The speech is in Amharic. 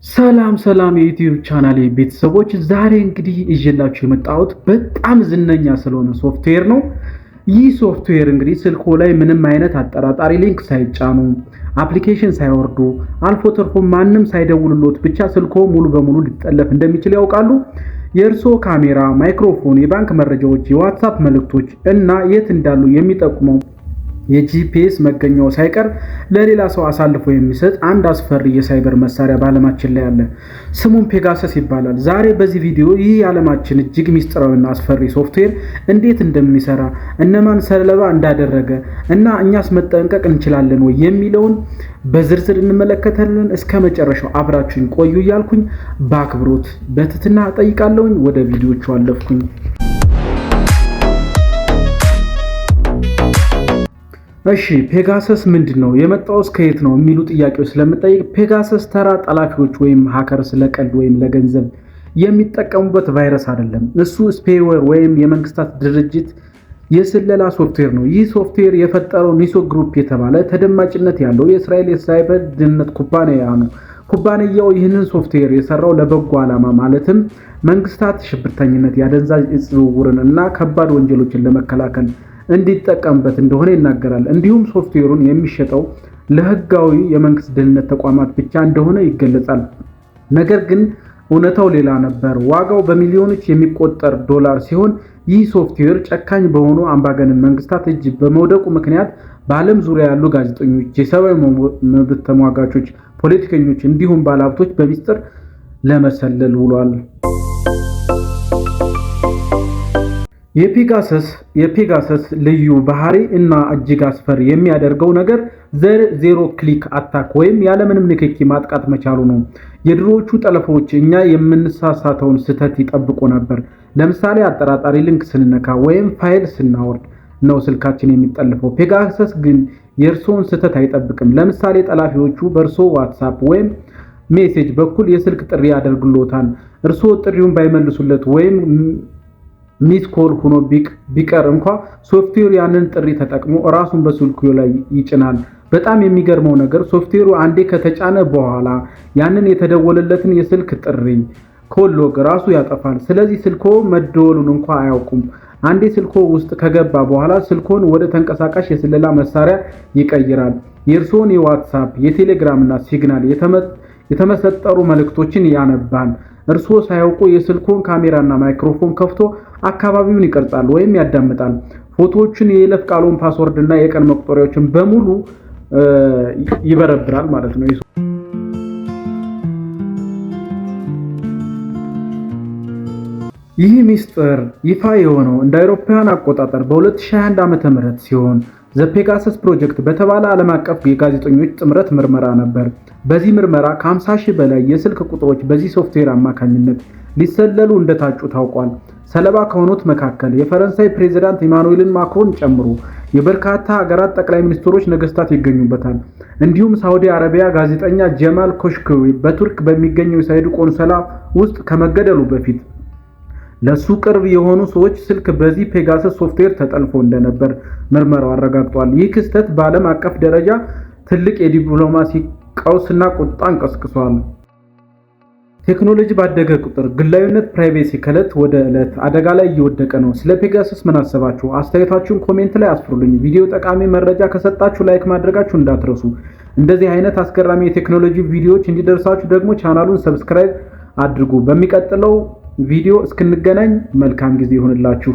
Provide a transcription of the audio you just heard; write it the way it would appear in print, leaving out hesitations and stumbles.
ሰላም የዩቲዩብ ቻናሌ ቤተሰቦች ዛሬ እንግዲህ ይዤላችሁ የመጣሁት በጣም ዝነኛ ስለሆነ ሶፍትዌር ነው። ይህ ሶፍትዌር እንግዲህ ስልኮ ላይ ምንም አይነት አጠራጣሪ ሊንክ ሳይጫኑ አፕሊኬሽን ሳይወርዱ አልፎ ተርፎ ማንም ሳይደውልሎት ብቻ ስልኮ ሙሉ በሙሉ ሊጠለፍ እንደሚችል ያውቃሉ? የእርስዎ ካሜራ፣ ማይክሮፎን፣ የባንክ መረጃዎች፣ የዋትስአፕ መልእክቶች እና የት እንዳሉ የሚጠቁመው የጂፒኤስ መገኛው ሳይቀር ለሌላ ሰው አሳልፎ የሚሰጥ አንድ አስፈሪ የሳይበር መሳሪያ በዓለማችን ላይ አለ። ስሙም ፔጋሰስ ይባላል። ዛሬ በዚህ ቪዲዮ ይህ የዓለማችን እጅግ ሚስጥራዊና አስፈሪ ሶፍትዌር እንዴት እንደሚሰራ፣ እነማን ሰለባ እንዳደረገ እና እኛስ መጠንቀቅ እንችላለን ወይ የሚለውን በዝርዝር እንመለከታለን። እስከ መጨረሻው አብራችሁኝ ቆዩ እያልኩኝ በአክብሮት በትህትና እጠይቃለሁኝ። ወደ ቪዲዮቹ አለፍኩኝ። እሺ ፔጋሰስ ምንድነው? የመጣውስ ከየት ነው የሚሉ ጥያቄዎች ስለምጠይቅ ፔጋሰስ ተራ ጠላፊዎች ወይም ሃከርስ ለቀልድ ወይም ለገንዘብ የሚጠቀሙበት ቫይረስ አይደለም። እሱ ስፔዌር ወይም የመንግስታት ድርጅት የስለላ ሶፍትዌር ነው። ይህ ሶፍትዌር የፈጠረው ኒሶ ግሩፕ የተባለ ተደማጭነት ያለው የእስራኤል የሳይበር ደህንነት ኩባንያ ነው። ኩባንያው ይህንን ሶፍትዌር የሰራው ለበጎ ዓላማ ማለትም መንግስታት ሽብርተኝነት፣ የአደንዛዥ እጽ ዝውውርን እና ከባድ ወንጀሎችን ለመከላከል እንዲጠቀምበት እንደሆነ ይናገራል። እንዲሁም ሶፍትዌሩን የሚሸጠው ለህጋዊ የመንግስት ደህንነት ተቋማት ብቻ እንደሆነ ይገለጻል። ነገር ግን እውነታው ሌላ ነበር። ዋጋው በሚሊዮኖች የሚቆጠር ዶላር ሲሆን ይህ ሶፍትዌር ጨካኝ በሆኑ አምባገነን መንግስታት እጅ በመውደቁ ምክንያት በዓለም ዙሪያ ያሉ ጋዜጠኞች፣ የሰብአዊ መብት ተሟጋቾች፣ ፖለቲከኞች እንዲሁም ባለሀብቶች በሚስጥር ለመሰለል ውሏል። የፔጋሰስ ልዩ ባህሪ እና እጅግ አስፈሪ የሚያደርገው ነገር ዜሮ ክሊክ አታክ ወይም ያለምንም ንክኪ ማጥቃት መቻሉ ነው። የድሮዎቹ ጠለፋዎች እኛ የምንሳሳተውን ስህተት ይጠብቁ ነበር። ለምሳሌ አጠራጣሪ ሊንክ ስንነካ ወይም ፋይል ስናወርድ ነው ስልካችን የሚጠልፈው። ፔጋሰስ ግን የእርስዎን ስህተት አይጠብቅም። ለምሳሌ ጠላፊዎቹ በእርስዎ ዋትስአፕ ወይም ሜሴጅ በኩል የስልክ ጥሪ ያደርግሎታል። እርስዎ ጥሪውን ባይመልሱለት ወይም ሚስ ኮል ሆኖ ቢቀር እንኳ ሶፍትዌሩ ያንን ጥሪ ተጠቅሞ ራሱን በስልኩ ላይ ይጭናል። በጣም የሚገርመው ነገር ሶፍትዌሩ አንዴ ከተጫነ በኋላ ያንን የተደወለለትን የስልክ ጥሪ ኮል ሎግ ራሱ ያጠፋል። ስለዚህ ስልኮ መደወሉን እንኳ አያውቁም። አንዴ ስልኮ ውስጥ ከገባ በኋላ ስልኮን ወደ ተንቀሳቃሽ የስለላ መሳሪያ ይቀይራል። የእርስዎን የዋትስአፕ፣ የቴሌግራም እና ሲግናል የተመሰጠሩ መልእክቶችን ያነባል። እርስዎ ሳያውቁ የስልኮን ካሜራና ማይክሮፎን ከፍቶ አካባቢውን ይቀርጻል ወይም ያዳምጣል። ፎቶዎችን፣ የይለፍ ቃሉን፣ ፓስወርድ እና የቀን መቁጠሪያዎችን በሙሉ ይበረብራል ማለት ነው። ይህ ሚስጥር ይፋ የሆነው እንደ አውሮፓውያን አቆጣጠር በ2021 ዓ.ም ሲሆን ዘ ፔጋሰስ ፕሮጀክት በተባለ ዓለም አቀፍ የጋዜጠኞች ጥምረት ምርመራ ነበር። በዚህ ምርመራ ከ50,000 በላይ የስልክ ቁጥሮች በዚህ ሶፍትዌር አማካኝነት ሊሰለሉ እንደታጩ ታውቋል። ሰለባ ከሆኑት መካከል የፈረንሳይ ፕሬዝዳንት ኢማኑኤል ማክሮን ጨምሮ የበርካታ ሀገራት ጠቅላይ ሚኒስትሮች፣ ነገስታት ይገኙበታል። እንዲሁም ሳውዲ አረቢያ ጋዜጠኛ ጀማል ኮሽኮዊ በቱርክ በሚገኘው የሳይድ ቆንሰላ ውስጥ ከመገደሉ በፊት ለሱ ቅርብ የሆኑ ሰዎች ስልክ በዚህ ፔጋሰስ ሶፍትዌር ተጠልፎ እንደነበር ምርመራው አረጋግጧል። ይህ ክስተት በዓለም አቀፍ ደረጃ ትልቅ የዲፕሎማሲ ቀውስና ቁጣን ቀስቅሷል። ቴክኖሎጂ ባደገ ቁጥር ግላዊነት፣ ፕራይቬሲ ከዕለት ወደ ዕለት አደጋ ላይ እየወደቀ ነው። ስለ ፔጋሰስ ምን አሰባችሁ? አስተያየታችሁን ኮሜንት ላይ አስፍሩልኝ። ቪዲዮ ጠቃሚ መረጃ ከሰጣችሁ ላይክ ማድረጋችሁ እንዳትረሱ። እንደዚህ አይነት አስገራሚ የቴክኖሎጂ ቪዲዮዎች እንዲደርሳችሁ ደግሞ ቻናሉን ሰብስክራይብ አድርጉ። በሚቀጥለው ቪዲዮ እስክንገናኝ መልካም ጊዜ ይሁንላችሁ።